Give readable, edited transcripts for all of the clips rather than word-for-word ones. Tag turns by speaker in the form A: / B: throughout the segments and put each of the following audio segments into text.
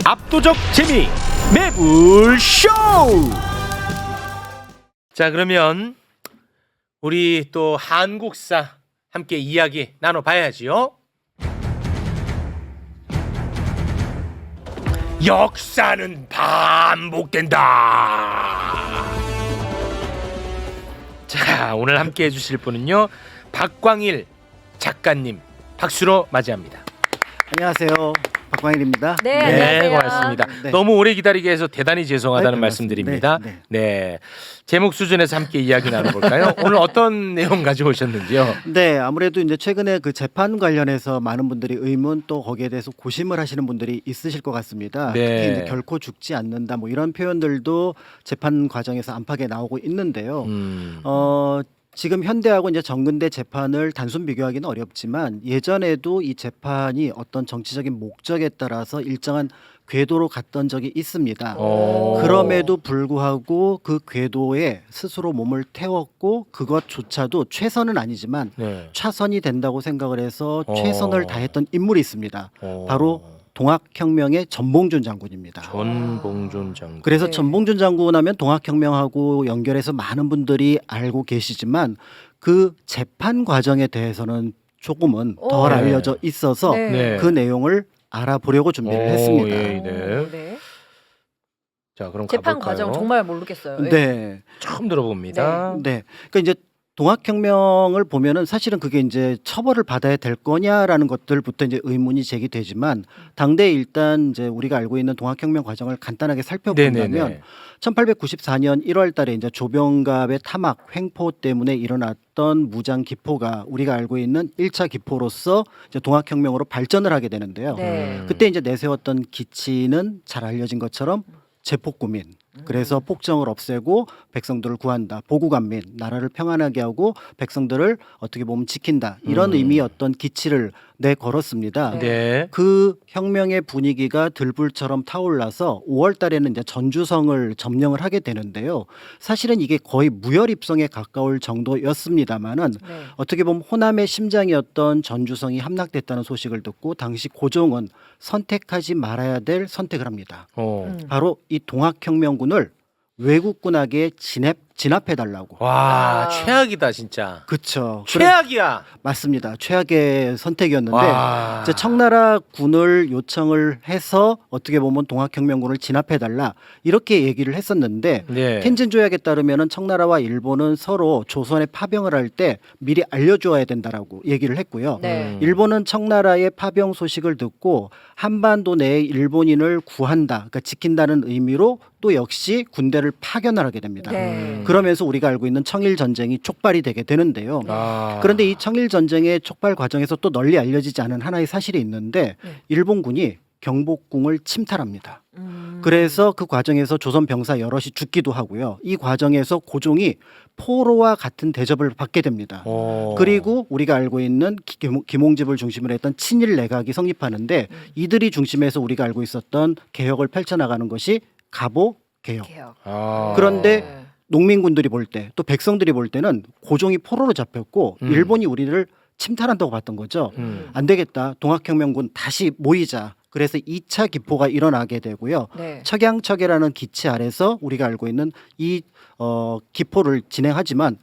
A: 압도적 재미 매불쇼. 자, 그러면 우리 또 한국사 함께 이야기 나눠봐야지요. 역사는 반복된다. 자, 오늘 함께 해주실 분은요, 박광일 작가님 박수로 맞이합니다.
B: 안녕하세요, 박광일입니다.
C: 네,
A: 네,
C: 안녕하세요.
A: 고맙습니다.
B: 네.
A: 너무 오래 기다리게 해서 대단히 죄송하다는
B: 아이,
A: 말씀드립니다.
B: 네,
A: 네, 제목 수준에서 함께 이야기 나눠볼까요? 오늘 어떤 내용 가져오셨는지요?
B: 네, 아무래도 이제 최근에 그 재판 관련해서 많은 분들이 의문 또 거기에 대해서 고심을 하시는 분들이 있으실 것 같습니다.
A: 네.
B: 특히 이제 결코 죽지 않는다 뭐 이런 표현들도 재판 과정에서 안팎에 나오고 있는데요. 지금 현대하고 이제 정근대 재판을 단순 비교하기는 어렵지만 예전에도 이 재판이 어떤 정치적인 목적에 따라서 일정한 궤도로 갔던 적이 있습니다. 그럼에도 불구하고 그 궤도에 스스로 몸을 태웠고 그것조차도 최선은 아니지만
A: 네.
B: 차선이 된다고 생각을 해서 최선을 다했던 인물이 있습니다.
A: 어.
B: 바로 동학혁명의 전봉준 장군입니다.
A: 전봉준 장군.
B: 그래서
C: 네.
B: 전봉준 장군 하면 동학혁명하고 연결해서 많은 분들이 알고 계시지만 그 재판 과정에 대해서는 조금은 덜
A: 네.
B: 알려져 있어서
C: 네.
A: 네.
B: 그 내용을 알아보려고 준비를 했습니다.
A: 예, 네.
C: 네.
A: 자, 그럼
C: 재판
A: 가볼까요?
C: 과정 정말 모르겠어요.
B: 네.
A: 처음 들어봅니다.
B: 네. 그러니까 이제 동학혁명을 보면은 사실은 그게 이제 처벌을 받아야 될 거냐라는 것들부터 이제 의문이 제기되지만 당대 일단 이제 우리가 알고 있는 동학혁명 과정을 간단하게 살펴본다면
A: 네네네.
B: 1894년 1월 달에 이제 조병갑의 타막 횡포 때문에 일어났던 무장 기포가 우리가 알고 있는 1차 기포로서 이제 동학혁명으로 발전을 하게 되는데요.
C: 네.
B: 그때 이제 내세웠던 기치는 잘 알려진 것처럼 제폭구민. 그래서 폭정을 없애고 백성들을 구한다. 보국안민, 나라를 평안하게 하고 백성들을 어떻게 보면 지킨다. 이런 의미였던 기치를 내걸었습니다.
A: 네.
B: 그 혁명의 분위기가 들불처럼 타올라서 5월 달에는 이제 전주성을 점령을 하게 되는데요. 사실은 이게 거의 무혈입성에 가까울 정도였습니다만은
C: 네.
B: 어떻게 보면 호남의 심장이었던 전주성이 함락됐다는 소식을 듣고 당시 고종은 선택하지 말아야 될 선택을 합니다. 바로 이 동학혁명군을 외국군에게 진압해달라고.
A: 와,
C: 아.
A: 최악이다 진짜.
B: 그쵸.
A: 최악이야.
B: 맞습니다. 최악의 선택이었는데
A: 와.
B: 이제 청나라 군을 요청을 해서 어떻게 보면 동학혁명군을 진압해달라 이렇게 얘기를 했었는데
A: 네.
B: 텐진 조약에 따르면은 청나라와 일본은 서로 조선에 파병을 할 때 미리 알려주어야 된다라고 얘기를 했고요.
C: 네.
B: 일본은 청나라의 파병 소식을 듣고 한반도 내에 일본인을 구한다, 그러니까 지킨다는 의미로 또 역시 군대를 파견을 하게 됩니다.
C: 네.
B: 그러면서 우리가 알고 있는 청일 전쟁이 촉발이 되게 되는데요.
A: 아.
B: 그런데 이 청일 전쟁의 촉발 과정에서 또 널리 알려지지 않은 하나의 사실이 있는데
C: 네.
B: 일본군이 경복궁을 침탈합니다. 그래서 그 과정에서 조선 병사 여럿이 죽기도 하고요. 이 과정에서 고종이 포로와 같은 대접을 받게 됩니다. 그리고 우리가 알고 있는 김홍집을 중심으로 했던 친일 내각이 성립하는데 이들이 중심에서 우리가 알고 있었던 개혁을 펼쳐나가는 것이 갑오 개혁.
C: 개혁.
A: 아.
B: 그런데 농민군들이 볼 때 또 백성들이 볼 때는 고종이 포로로 잡혔고 일본이 우리를 침탈한다고 봤던 거죠. 안 되겠다. 동학혁명군 다시 모이자. 그래서 2차 기포가 일어나게 되고요.
C: 네.
B: 척양척이라는 기치 아래서 우리가 알고 있는 이 기포를 진행하지만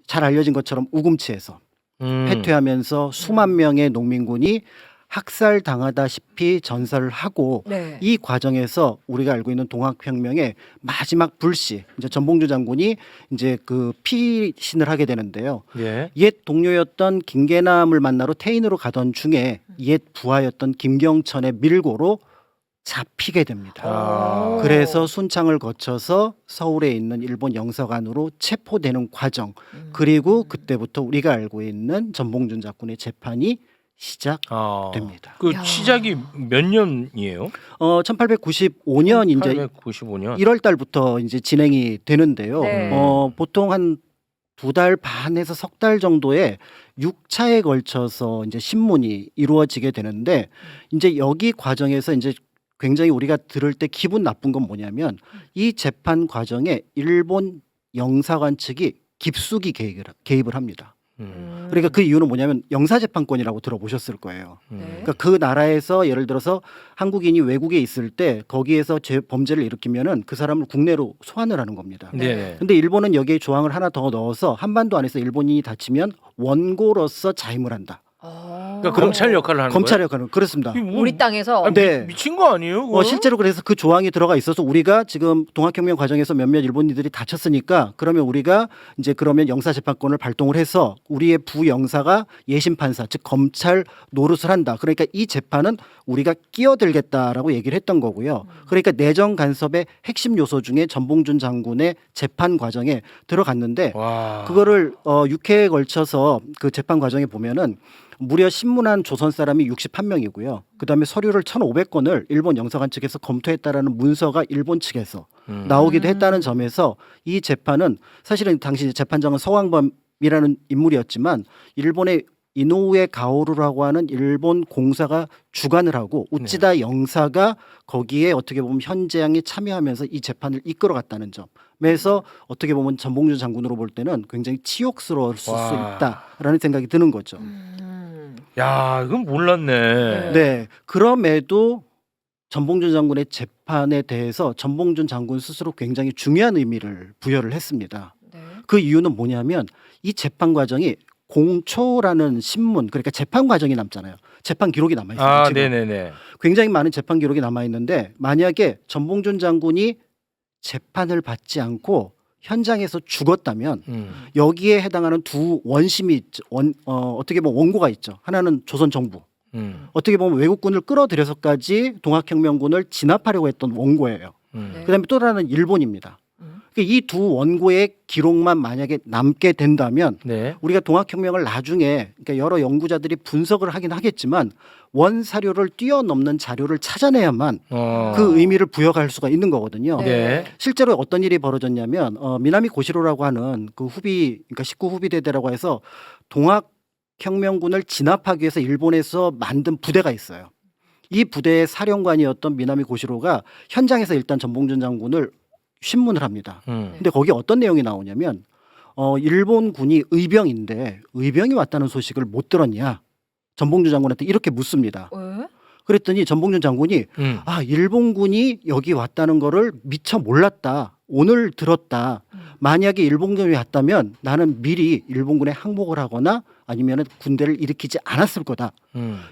B: 잘 알려진 것처럼 우금치에서 패퇴하면서 수만 명의 농민군이 학살당하다시피 전사를 하고
C: 네.
B: 이 과정에서 우리가 알고 있는 동학혁명의 마지막 불씨 이제 전봉주 장군이 이제 그 피신을 하게 되는데요.
A: 예.
B: 옛 동료였던 김계남을 만나러 태인으로 가던 중에 옛 부하였던 김경천의 밀고로 잡히게 됩니다.
A: 아.
B: 그래서 순창을 거쳐서 서울에 있는 일본 영사관으로 체포되는 과정 그리고 그때부터 우리가 알고 있는 전봉준 장군의 재판이 시작됩니다.
A: 그
C: 야.
A: 시작이 몇 년이에요?
B: 1895년 이제
A: 1895년.
B: 1월 달부터 이제 진행이 되는데요.
C: 네.
B: 보통 한 2달 반에서 석 달 정도의 6차에 걸쳐서 이제 신문이 이루어지게 되는데 이제 여기 과정에서 이제 굉장히 우리가 들을 때 기분 나쁜 건 뭐냐면 이 재판 과정에 일본 영사관 측이 깊숙이 개입을 합니다. 그러니까 그 이유는 뭐냐면 영사재판권이라고 들어보셨을 거예요. 그러니까 그 나라에서 예를 들어서 한국인이 외국에 있을 때 거기에서 범죄를 일으키면은 그 사람을 국내로 소환을 하는 겁니다.
A: 네.
B: 근데 일본은 여기에 조항을 하나 더 넣어서 한반도 안에서 일본인이 다치면 원고로서 자임을 한다.
A: 그러니까 검찰 역할을 하는
B: 검찰
A: 거예요?
B: 역할은 그렇습니다.
A: 이게 뭐-
C: 우리 땅에서
A: 아,
B: 네.
A: 미친 거 아니에요? 그거?
B: 실제로 그래서 그 조항이 들어가 있어서 우리가 지금 동학혁명 과정에서 몇몇 일본인들이 다쳤으니까 그러면 우리가 이제 그러면 영사재판권을 발동을 해서 우리의 부영사가 예심판사 즉 검찰 노릇을 한다. 그러니까 이 재판은 우리가 끼어들겠다라고 얘기를 했던 거고요. 그러니까 내정 간섭의 핵심 요소 중에 전봉준 장군의 재판 과정에 들어갔는데
A: 와.
B: 그거를 6회에 걸쳐서 그 재판 과정에 보면은 무려 신문한 조선 사람이 61명이고요. 그다음에 서류를 1,500건을 일본 영사관 측에서 검토했다라는 문서가 일본 측에서 나오기도 했다는 점에서 이 재판은 사실은 당시 재판장은 서왕범이라는 인물이었지만 일본의 이노우에 가오루라고 하는 일본 공사가 주관을 하고 우찌다 영사가 거기에 어떻게 보면 현재양이 참여하면서 이 재판을 이끌어갔다는 점에서 어떻게 보면 전봉준 장군으로 볼 때는 굉장히 치욕스러울 수
A: 와.
B: 있다라는 생각이 드는 거죠.
A: 야, 이건 몰랐네.
B: 네, 그럼에도 전봉준 장군의 재판에 대해서 전봉준 장군 스스로 굉장히 중요한 의미를 부여를 했습니다. 그 이유는 뭐냐면 이 재판 과정이 공초라는 신문 그러니까 재판 과정이 남잖아요. 재판 기록이 남아 있어요.
A: 아,
B: 지금.
A: 네네네.
B: 굉장히 많은 재판 기록이 남아 있는데 만약에 전봉준 장군이 재판을 받지 않고 현장에서 죽었다면 여기에 해당하는 두 원심이 있죠. 어떻게 보면 원고가 있죠. 하나는 조선 정부. 어떻게 보면 외국군을 끌어들여서까지 동학혁명군을 진압하려고 했던 원고예요. 그다음에 또 다른 일본입니다. 이 두 원고의 기록만 만약에 남게 된다면
A: 네.
B: 우리가 동학혁명을 나중에 그러니까 여러 연구자들이 분석을 하긴 하겠지만 원 사료를 뛰어넘는 자료를 찾아내야만 그 의미를 부여할 수가 있는 거거든요.
A: 네.
B: 실제로 어떤 일이 벌어졌냐면 미나미 고시로라고 하는 그 후비 그러니까 19후비대대라고 해서 동학혁명군을 진압하기 위해서 일본에서 만든 부대가 있어요. 이 부대의 사령관이었던 미나미 고시로가 현장에서 일단 전봉준 장군을 신문을 합니다. 근데 거기에 어떤 내용이 나오냐면 일본군이 의병인데 의병이 왔다는 소식을 못 들었냐? 전봉준 장군한테 이렇게 묻습니다. 그랬더니 전봉준 장군이 일본군이 여기 왔다는 거를 미처 몰랐다. 오늘 들었다. 만약에 일본군이 왔다면 나는 미리 일본군에 항복을 하거나 아니면 군대를 일으키지 않았을 거다.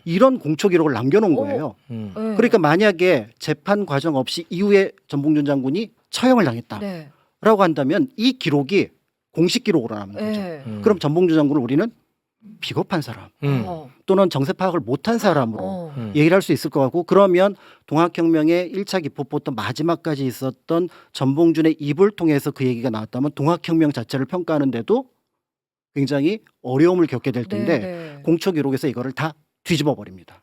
B: 이런 공초 기록을 남겨놓은 거예요. 그러니까 만약에 재판 과정 없이 이후에 전봉준 장군이 처형을 당했다라고 한다면 이 기록이 공식 기록으로 남는 거죠. 그럼 전봉준 장군을 우리는 비겁한 사람 또는 정세 파악을 못한 사람으로 얘기를 할 수 있을 것 같고 그러면 동학혁명의 1차 기포부터 마지막까지 있었던 전봉준의 입을 통해서 그 얘기가 나왔다면 동학혁명 자체를 평가하는데도 굉장히 어려움을 겪게 될 텐데 공초 기록에서 이거를 다 뒤집어 버립니다.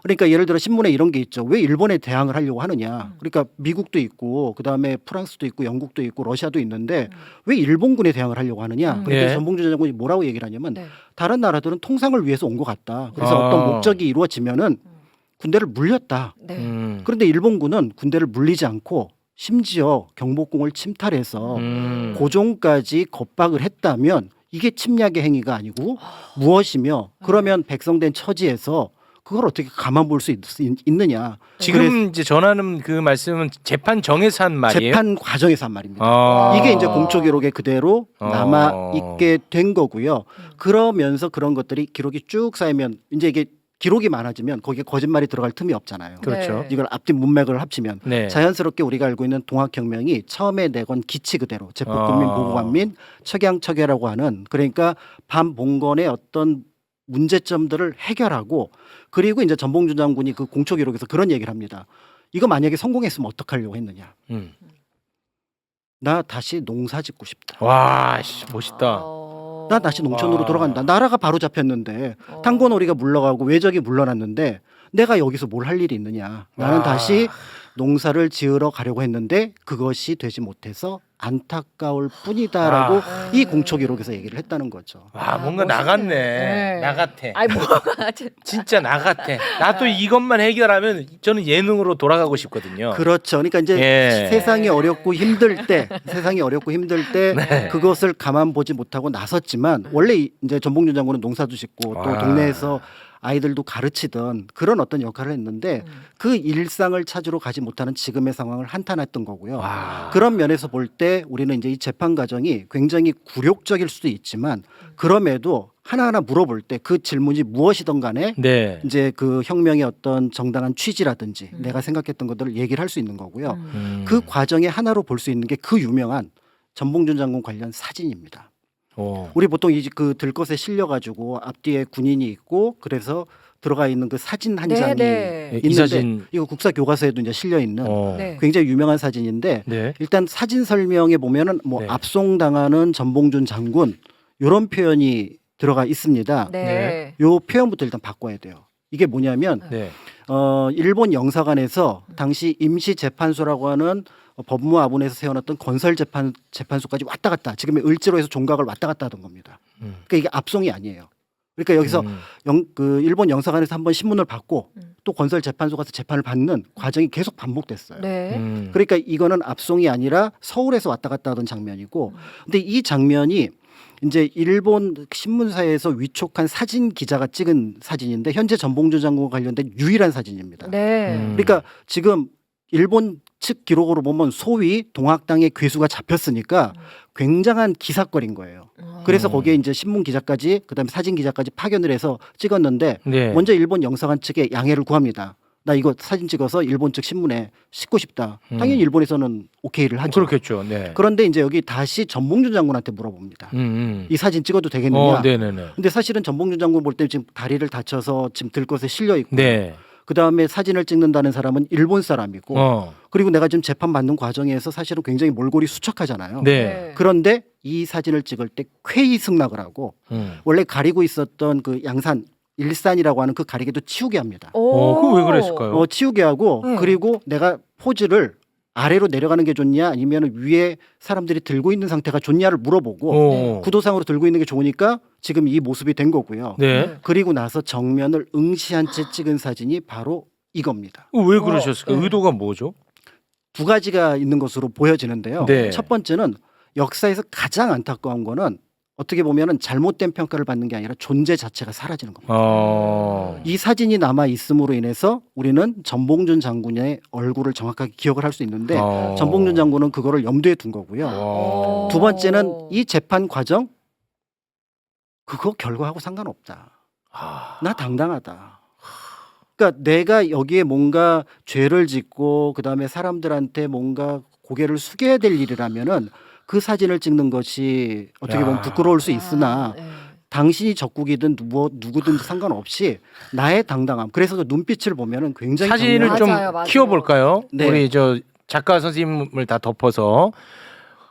B: 그러니까 예를 들어 신문에 이런 게 있죠. 왜 일본에 대항을 하려고 하느냐. 그러니까 미국도 있고 그다음에 프랑스도 있고 영국도 있고 러시아도 있는데 왜 일본군에 대항을 하려고 하느냐. 그러니까
A: 네.
B: 전봉준 장군이 뭐라고 얘기를 하냐면 다른 나라들은 통상을 위해서 온 것 같다. 그래서 어떤 목적이 이루어지면은 군대를 물렸다. 그런데 일본군은 군대를 물리지 않고 심지어 경복궁을 침탈해서 고종까지 겁박을 했다면 이게 침략의 행위가 아니고 무엇이며 그러면 백성된 처지에서 그걸 어떻게 가만 볼 수 있느냐.
A: 지금 이제 전하는 그 말씀은 재판 정에서 한 말이에요.
B: 재판 과정에서 한 말입니다.
A: 아.
B: 이게 이제 공초 기록에 그대로 남아 있게 된 거고요. 그러면서 그런 것들이 기록이 쭉 쌓이면 이제 이게 기록이 많아지면 거기에 거짓말이 들어갈 틈이 없잖아요.
A: 그렇죠.
B: 이걸 앞뒤 문맥을 합치면
A: 네.
B: 자연스럽게 우리가 알고 있는 동학혁명이 처음에 내건 기치 그대로 제폭군민 보고관민 척양척야라고 하는 그러니까 반봉건의 어떤 문제점들을 해결하고 그리고 이제 전봉준 장군이 그 공초 기록에서 그런 얘기를 합니다. 이거 만약에 성공했으면 어떡하려고 했느냐. 나 다시 농사 짓고 싶다.
A: 와, 씨, 멋있다.
B: 나 다시 농촌으로
A: 와.
B: 돌아간다. 나라가 바로 잡혔는데 탄고놀이가 물러가고 외적이 물러났는데 내가 여기서 뭘 할 일이 있느냐. 나는
A: 와.
B: 다시 농사를 지으러 가려고 했는데 그것이 되지 못해서 안타까울 뿐이다라고
A: 아.
B: 이 공초 기록에서 얘기를 했다는 거죠.
A: 와, 뭔가
C: 멋있네.
A: 나갔네.
C: 네.
A: 나같아.
C: 아니 뭐가
A: 진짜 나같아. 나도 이것만 해결하면 저는 예능으로 돌아가고 싶거든요.
B: 그렇죠. 그러니까 이제
A: 예.
B: 세상이 어렵고 힘들 때,
A: 네.
B: 그것을 가만 보지 못하고 나섰지만 원래 이제 전봉준 장군은 농사도 짓고 또
A: 와.
B: 동네에서 아이들도 가르치던 그런 어떤 역할을 했는데 그 일상을 찾으러 가지 못하는 지금의 상황을 한탄했던 거고요.
A: 와.
B: 그런 면에서 볼 때 우리는 이제 이 재판 과정이 굉장히 굴욕적일 수도 있지만 그럼에도 하나하나 물어볼 때 그 질문이 무엇이든 간에
A: 네.
B: 이제 그 혁명의 어떤 정당한 취지라든지 내가 생각했던 것들을 얘기를 할 수 있는 거고요. 그 과정의 하나로 볼 수 있는 게 그 유명한 전봉준 장군 관련 사진입니다. 우리 보통 이 그 들것에 실려 가지고 앞뒤에 군인이 있고 그래서 들어가 있는 그 사진 한 장이
C: 네.
B: 있는데
A: 이 사진.
B: 이거 국사 교과서에도 이제 실려 있는
C: 네.
B: 굉장히 유명한 사진인데
A: 네.
B: 일단 사진 설명에 보면은 뭐
A: 네.
B: 압송당하는 전봉준 장군 이런 표현이 들어가 있습니다.
C: 네.
B: 요 표현부터 일단 바꿔야 돼요. 이게 뭐냐면
A: 네.
B: 일본 영사관에서 당시 임시 재판소라고 하는 법무 아분에서 세워놨던 건설 재판소까지 왔다 갔다 지금의 을지로에서 종각을 왔다 갔다 하던 겁니다. 그러니까 이게 압송이 아니에요. 그러니까 여기서 그 일본 영사관에서 한번 신문을 받고 또 건설 재판소 가서 재판을 받는 과정이 계속 반복됐어요.
C: 네.
B: 그러니까 이거는 압송이 아니라 서울에서 왔다 갔다 하던 장면이고, 근데 이 장면이 이제 일본 신문사에서 위촉한 사진 기자가 찍은 사진인데 현재 전봉준 장군과 관련된 유일한 사진입니다.
C: 네.
B: 그러니까 지금 일본 측 기록으로 보면 소위 동학당의 괴수가 잡혔으니까 굉장한 기사거리인 거예요. 그래서 거기에 이제 신문 기자까지 그다음에 사진 기자까지 파견을 해서 찍었는데
A: 네.
B: 먼저 일본 영사관 측에 양해를 구합니다. 나 이거 사진 찍어서 일본 측 신문에 싣고 싶다. 당연히 일본에서는 오케이를 하죠.
A: 그렇겠죠. 네.
B: 그런데 이제 여기 다시 전봉준 장군한테 물어봅니다. 이 사진 찍어도 되겠느냐?
A: 네네네.
B: 근데 사실은 전봉준 장군 볼 때 지금 다리를 다쳐서 지금 들것에 실려 있고
A: 네.
B: 그다음에 사진을 찍는다는 사람은 일본 사람이고 그리고 내가 지금 재판 받는 과정에서 사실은 굉장히 몰골이 수척하잖아요.
A: 네.
B: 그런데 이 사진을 찍을 때 쾌히 승낙을 하고 원래 가리고 있었던 그 양산 일산이라고 하는 그 가리개도 치우게 합니다.
A: 그거 왜 그랬을까요?
B: 치우게 하고
C: 네.
B: 그리고 내가 포즈를 아래로 내려가는 게 좋냐 아니면 위에 사람들이 들고 있는 상태가 좋냐를 물어보고 구도상으로 들고 있는 게 좋으니까 지금 이 모습이 된 거고요.
A: 네.
B: 그리고 나서 정면을 응시한 채 찍은 사진이 바로 이겁니다.
A: 왜 그러셨을까요?
C: 네.
A: 의도가 뭐죠?
B: 두 가지가 있는 것으로 보여지는데요.
A: 네.
B: 첫 번째는 역사에서 가장 안타까운 거는 어떻게 보면은 잘못된 평가를 받는 게 아니라 존재 자체가 사라지는 겁니다. 이 사진이 남아 있음으로 인해서 우리는 전봉준 장군의 얼굴을 정확하게 기억을 할 수 있는데 전봉준 장군은 그거를 염두에 둔 거고요. 두 번째는 이 재판 과정 그거 결과하고 상관없다. 나 당당하다. 그러니까 내가 여기에 뭔가 죄를 짓고 그다음에 사람들한테 뭔가 고개를 숙여야 될 일이라면은 그 사진을 찍는 것이 어떻게 보면 부끄러울 수 있으나 당신이 적국이든 누구든지 상관없이 나의 당당함. 그래서 그 눈빛을 보면은 굉장히
A: 사진을
B: 정말-
A: 좀
C: 맞아요.
A: 키워볼까요?
B: 네.
A: 우리 저 작가 선생님을 다 덮어서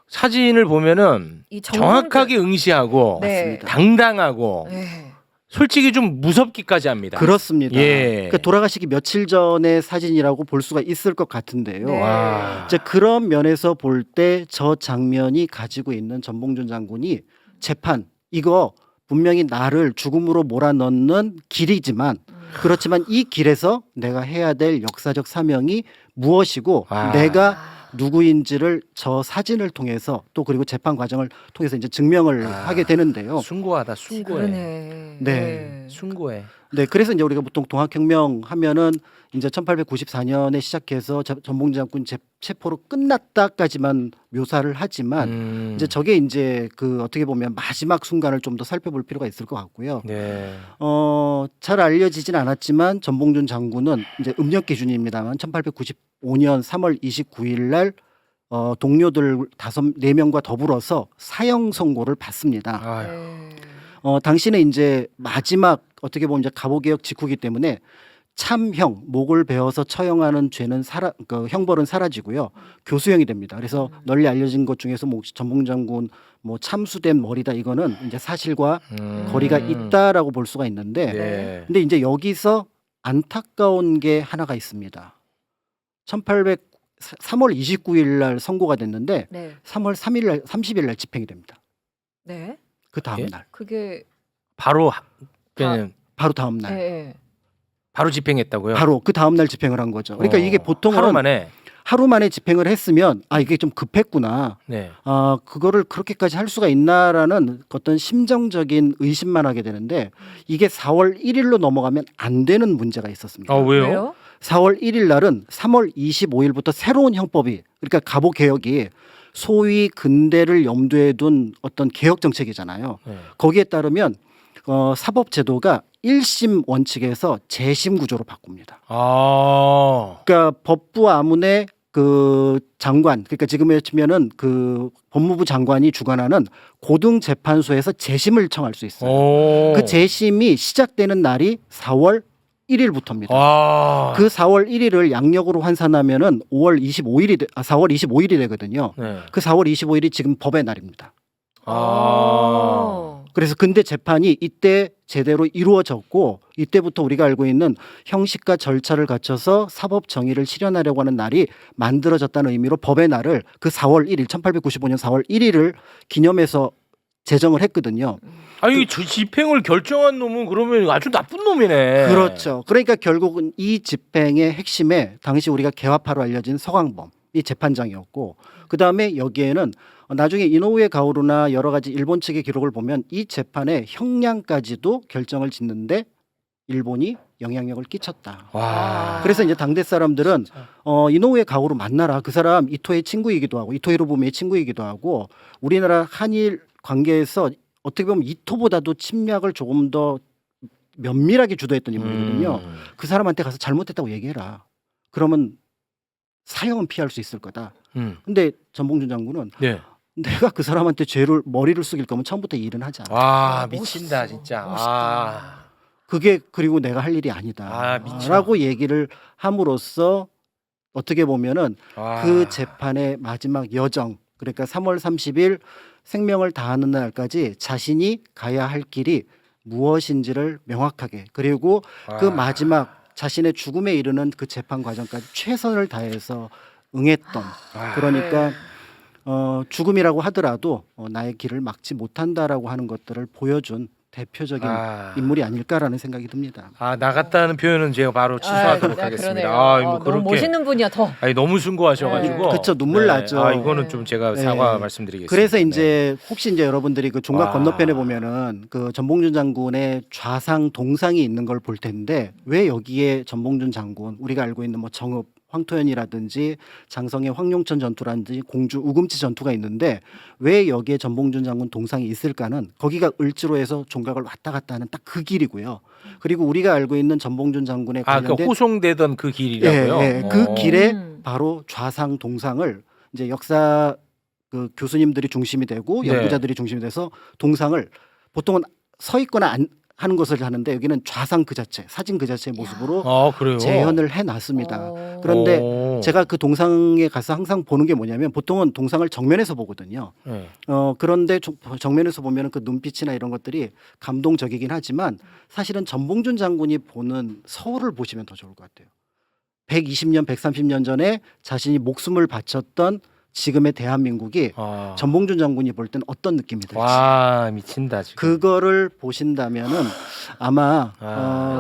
A: 사진을 보면은
C: 이
A: 정확하게 응시하고
C: 네.
B: 맞습니다.
A: 당당하고
C: 네.
A: 솔직히 좀 무섭기까지 합니다.
B: 그렇습니다.
A: 예.
B: 그러니까 돌아가시기 며칠 전의 사진이라고 볼 수가 있을 것 같은데요.
C: 네.
A: 와.
B: 이제 그런 면에서 볼 때 저 장면이 가지고 있는 전봉준 장군이 재판 이거 분명히 나를 죽음으로 몰아넣는 길이지만 그렇지만 이 길에서 내가 해야 될 역사적 사명이 무엇이고
A: 아.
B: 내가 누구인지를 저 사진을 통해서 또 그리고 재판 과정을 통해서 이제 증명을 하게 되는데요.
A: 숭고하다, 숭고해.
C: 그러네.
B: 네.
A: 숭고해.
B: 네, 그래서 이제 우리가 보통 동학혁명 하면은 이제 1894년에 시작해서 전봉준 장군 체포로 끝났다까지만 묘사를 하지만 이제 저게 이제 그 어떻게 보면 마지막 순간을 좀 더 살펴볼 필요가 있을 것 같고요.
A: 네.
B: 잘 알려지진 않았지만 전봉준 장군은 이제 음력 기준입니다만 1895년 3월 29일 날 동료들 4명과 더불어서 사형 선고를 받습니다.
A: 아유.
C: 네.
B: 당신은 이제 마지막 어떻게 보면 이제 갑오개혁 직후기 때문에 참형 목을 베어서 처형하는 죄는 그 형벌은 사라지고요 교수형이 됩니다. 그래서 널리 알려진 것 중에서 뭐 전봉준 장군 뭐 참수된 머리다 이거는 이제 사실과 거리가 있다라고 볼 수가 있는데
A: 네.
B: 근데 이제 여기서 안타까운 게 하나가 있습니다. 3월 29일 날 선고가 됐는데
C: 네.
B: 3월 3일 날 30일 날 집행이 됩니다.
C: 네.
B: 그 다음
A: 예?
B: 날.
C: 그게
A: 바로 그냥
B: 바로 다음 날.
C: 예.
A: 바로 집행했다고요?
B: 바로 그 다음 날 집행을 한 거죠. 그러니까 이게 보통은
A: 하루 만에.
B: 집행을 했으면 이게 좀 급했구나.
A: 네.
B: 그거를 그렇게까지 할 수가 있나라는 어떤 심정적인 의심만 하게 되는데 이게 4월 1일로 넘어가면 안 되는 문제가 있었습니다.
A: 왜요?
B: 4월 1일 날은 3월 25일부터 새로운 형법이 그러니까 갑오 개혁이 소위 근대를 염두에 둔 어떤 개혁 정책이잖아요.
A: 네.
B: 거기에 따르면 사법 제도가 1심 원칙에서 재심 구조로 바꿉니다. 그러니까 법부 아문의 그 장관, 그러니까 지금에 치면은 그 법무부 장관이 주관하는 고등재판소에서 재심을 청할 수 있어요. 그 재심이 시작되는 날이 4월 1일부터입니다. 그 4월 1일을 양력으로 환산하면은 4월 25일이 되거든요.
A: 네.
B: 그 4월 25일이 지금 법의 날입니다.
C: 아.
B: 그래서 근대 재판이 이때 제대로 이루어졌고 이때부터 우리가 알고 있는 형식과 절차를 갖춰서 사법 정의를 실현하려고 하는 날이 만들어졌다는 의미로 법의 날을 그 4월 1일 1895년 4월 1일을 기념해서 제정을 했거든요.
A: 아니 집행을 결정한 놈은 그러면 아주 나쁜 놈이네.
B: 그렇죠. 그러니까 결국은 이 집행의 핵심에 당시 우리가 개화파로 알려진 서강범이 재판장이었고 그다음에 여기에는 나중에 이노우에 가오루나 여러 가지 일본 측의 기록을 보면 이 재판의 형량까지도 결정을 짓는데 일본이 영향력을 끼쳤다.
A: 와.
B: 그래서 이제 당대 사람들은 이노우에 가오루 만나라. 그 사람 이토의 친구이기도 하고 이토 히로부미의 친구이기도 하고 우리나라 한일 관계에서 어떻게 보면 이토보다도 침략을 조금 더 면밀하게 주도했던 인물이거든요. 그 사람한테 가서 잘못했다고 얘기해라. 그러면 사형은 피할 수 있을 거다. 근데 전봉준 장군은
A: 네.
B: 내가 그 사람한테 머리를 숙일 거면 처음부터 일은 하자.
A: 와 미친다 진짜.
C: 멋있다.
B: 그게 그리고 내가 할 일이 아니다.
A: 미쳐.
B: 라고 얘기를 함으로써 어떻게 보면은
A: 와.
B: 그 재판의 마지막 여정 그러니까 3월 30일 생명을 다하는 날까지 자신이 가야 할 길이 무엇인지를 명확하게 그리고 그 마지막 자신의 죽음에 이르는 그 재판 과정까지 최선을 다해서 응했던 그러니까 죽음이라고 하더라도 나의 길을 막지 못한다라고 하는 것들을 보여준 대표적인 인물이 아닐까라는 생각이 듭니다.
A: 나갔다는 표현은 제가 바로 취소하도록 하겠습니다.
C: 너무
A: 그렇게
C: 멋있는 분이야 더.
A: 너무 숭고하셔가지고.
B: 그렇죠. 눈물 나죠.
A: 이거는 좀 제가 사과 말씀드리겠습니다.
B: 그래서 이제 혹시 이제 여러분들이 그 종각
A: 와.
B: 건너편에 보면은 그 전봉준 장군의 좌상 동상이 있는 걸 볼 텐데 왜 여기에 전봉준 장군 우리가 알고 있는 뭐 정읍 황토현이라든지 장성의 황룡천 전투라든지 공주 우금치 전투가 있는데 왜 여기에 전봉준 장군 동상이 있을까는 거기가 을지로 해서 종각을 왔다 갔다 하는 딱 그 길이고요. 그리고 우리가 알고 있는 전봉준 장군의 관련된
A: 그 호송되던 그 길이라고요?
B: 그 길에 바로 좌상 동상을 이제 역사 그 교수님들이 중심이 되고 연구자들이 중심이 돼서 동상을 보통은 서 있거나 하는 것을 하는데 여기는 좌상 그 자체, 사진 그 자체의 모습으로
A: 그래요?
B: 재현을 해놨습니다. 그런데 제가 그 동상에 가서 항상 보는 게 뭐냐면 보통은 동상을 정면에서 보거든요. 그런데 정면에서 보면 그 눈빛이나 이런 것들이 감동적이긴 하지만 사실은 전봉준 장군이 보는 서울을 보시면 더 좋을 것 같아요. 120년, 130년 전에 자신이 목숨을 바쳤던 지금의 대한민국이 전봉준 장군이 볼 땐 어떤 느낌이 들지?
A: 와 미친다 지금.
B: 그거를 보신다면은 아마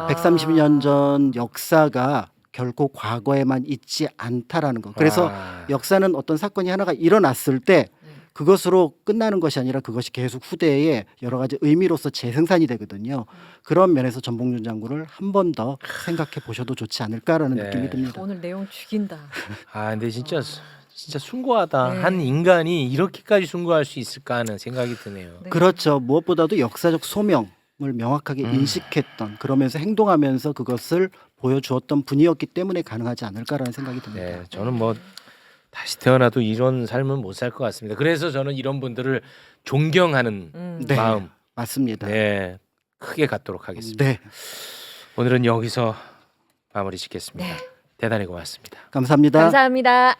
B: 130년 전 역사가 결코 과거에만 있지 않다라는 것. 그래서 역사는 어떤 사건이 하나가 일어났을 때 그것으로 끝나는 것이 아니라 그것이 계속 후대에 여러 가지 의미로서 재생산이 되거든요. 그런 면에서 전봉준 장군을 한 번 더 생각해 보셔도 좋지 않을까라는 느낌이 듭니다.
C: 오늘 내용 죽인다.
A: 근데 진짜 숭고하다. 한 인간이 이렇게까지 숭고할 수 있을까 하는 생각이 드네요.
B: 그렇죠. 무엇보다도 역사적 소명을 명확하게 인식했던 그러면서 행동하면서 그것을 보여주었던 분이었기 때문에 가능하지 않을까라는 생각이 듭니다.
A: 네, 저는 뭐 다시 태어나도 이런 삶은 못 살 것 같습니다. 그래서 저는 이런 분들을 존경하는 마음
B: 맞습니다.
A: 크게 갖도록 하겠습니다.
B: 네.
A: 오늘은 여기서 마무리 짓겠습니다. 대단히 고맙습니다.
B: 감사합니다.
C: 감사합니다.